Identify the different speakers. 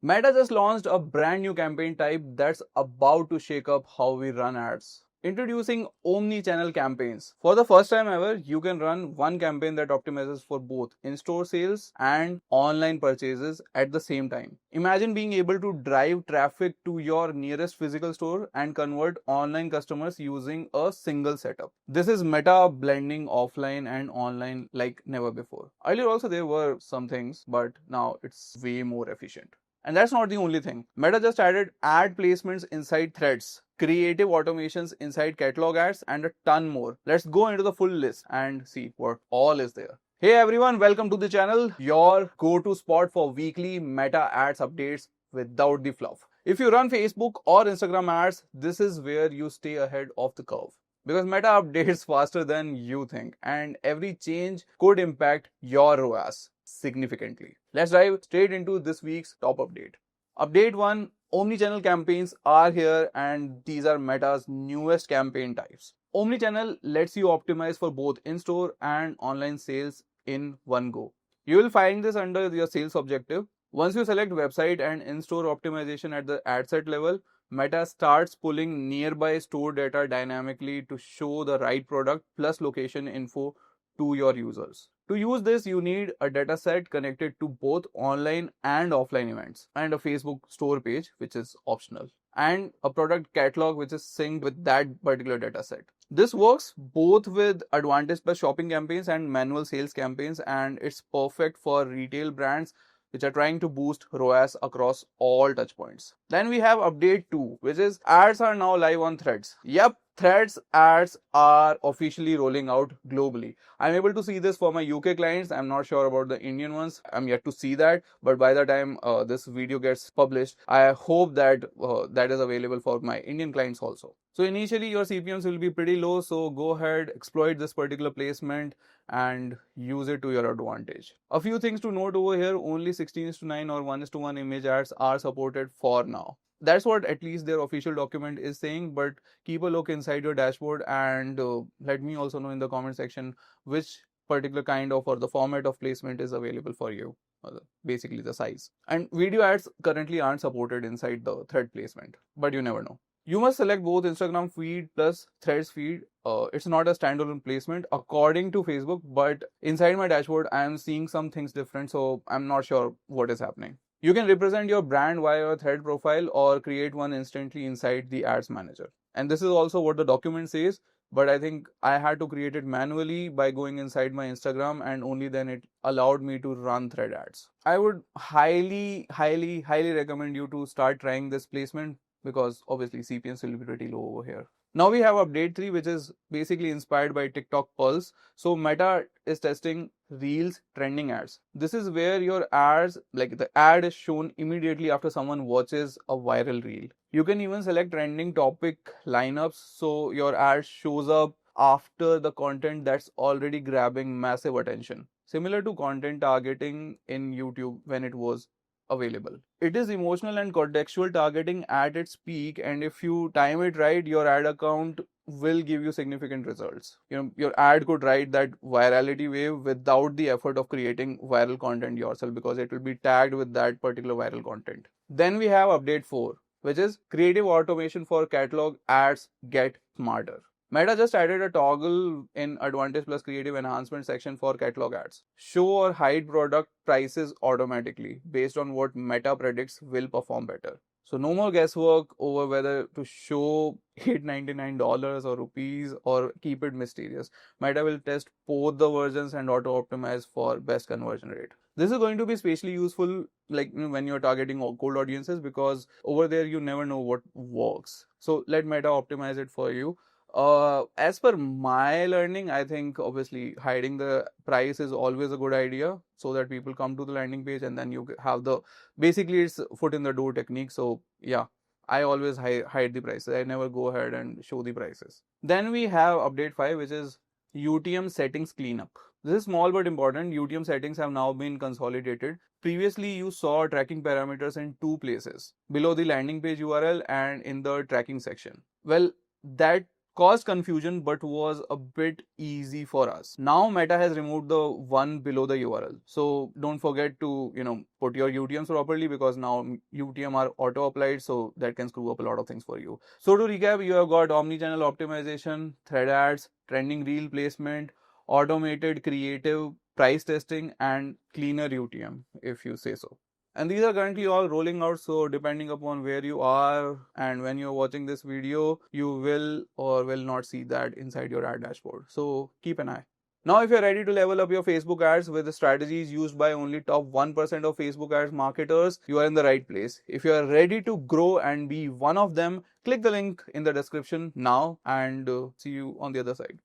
Speaker 1: Meta just launched a brand new campaign type that's about to shake up how we run ads. Introducing OmniChannel Campaigns. For the first time ever, you can run one campaign that optimizes for both in-store sales and online purchases at the same time. Imagine being able to drive traffic to your nearest physical store and convert online customers using a single setup. This is Meta blending offline and online like never before. Earlier also there were some things, but now it's way more efficient. And that's not the only thing. Meta just added ad placements inside threads, creative automations inside catalog ads, and a ton more. Let's go into the full list and see what all is there. Hey everyone, welcome to the channel, your go-to spot for weekly Meta ads updates without the fluff. If you run Facebook or Instagram ads, this is where you stay ahead of the curve. Because Meta updates faster than you think, and every change could impact your ROAS significantly. Let's dive straight into this week's top update. Update 1, Omnichannel campaigns are here, and these are Meta's newest campaign types. Omnichannel lets you optimize for both in-store and online sales in one go. You will find this under your sales objective. Once you select website and in-store optimization at the ad set level, Meta starts pulling nearby store data dynamically to show the right product plus location info to your users. To use this, you need a dataset connected to both online and offline events, and a Facebook store page, which is optional, and a product catalog which is synced with that particular dataset. This works both with Advantage Plus shopping campaigns and manual sales campaigns, and it's perfect for retail brands which are trying to boost ROAS across all touchpoints. Then we have update 2, which is ads are now live on Threads. Yep, Threads ads are officially rolling out globally. I'm able to see this for my UK clients. I'm not sure about the Indian ones. I'm yet to see that. But by the time this video gets published, I hope that that is available for my Indian clients also. So initially your CPMs will be pretty low. So go ahead, exploit this particular placement and use it to your advantage. A few things to note over here: only 16:9 or 1:1 image ads are supported for now. That's what at least their official document is saying, but keep a look inside your dashboard and let me also know in the comment section which particular kind of or the format of placement is available for you, basically the size. And video ads currently aren't supported inside the thread placement, but you never know. You must select both Instagram feed plus Threads feed. It's not a standalone placement according to Facebook, but inside my dashboard I am seeing some things different, so I'm not sure what is happening. You can represent your brand via your thread profile or create one instantly inside the ads manager. And this is also what the document says, but I think I had to create it manually by going inside my Instagram, and only then it allowed me to run thread ads. I would highly recommend you to start trying this placement because obviously CPMs will be pretty low over here. Now we have update 3, which is basically inspired by TikTok Pulse. So Meta is testing Reels trending ads. This is where your ads, like the ad is shown immediately after someone watches a viral reel. You can even select trending topic lineups, so your ad shows up after the content that's already grabbing massive attention. Similar to content targeting in YouTube when it was available. It is emotional and contextual targeting at its peak, and if you time it right, your ad account will give you significant results. Your ad could ride that virality wave without the effort of creating viral content yourself, because it will be tagged with that particular viral content. Then we have update 4, which is creative automation for catalog ads get smarter. Meta just added a toggle in Advantage Plus Creative Enhancement section for catalog ads. Show or hide product prices automatically based on what Meta predicts will perform better. So no more guesswork over whether to show $8.99 or rupees or keep it mysterious. Meta will test both the versions and auto-optimize for best conversion rate. This is going to be especially useful when you're targeting cold audiences, because over there you never know what works. So let Meta optimize it for you. As per my learning, I think obviously hiding the price is always a good idea, so that people come to the landing page and then you have the, basically it's foot in the door technique. So yeah, I always hide the prices. I never go ahead and show the prices. Then we have update 5, which is UTM Settings Cleanup. This is small but important. UTM settings have now been consolidated. Previously, you saw tracking parameters in 2 places, below the landing page URL and in the tracking section. Well, that caused confusion but was a bit easy for us. Now Meta has removed the one below the URL. So don't forget to, put your UTMs properly, because now UTM are auto applied, so that can screw up a lot of things for you. So to recap, you have got omnichannel optimization, thread ads, trending reel placement, automated creative, price testing, and cleaner UTM, if you say so. And these are currently all rolling out, so depending upon where you are and when you're watching this video, you will or will not see that inside your ad dashboard. So keep an eye. Now, if you're ready to level up your Facebook ads with the strategies used by only top 1% of Facebook ads marketers, you are in the right place. If you are ready to grow and be one of them, click the link in the description now, and see you on the other side.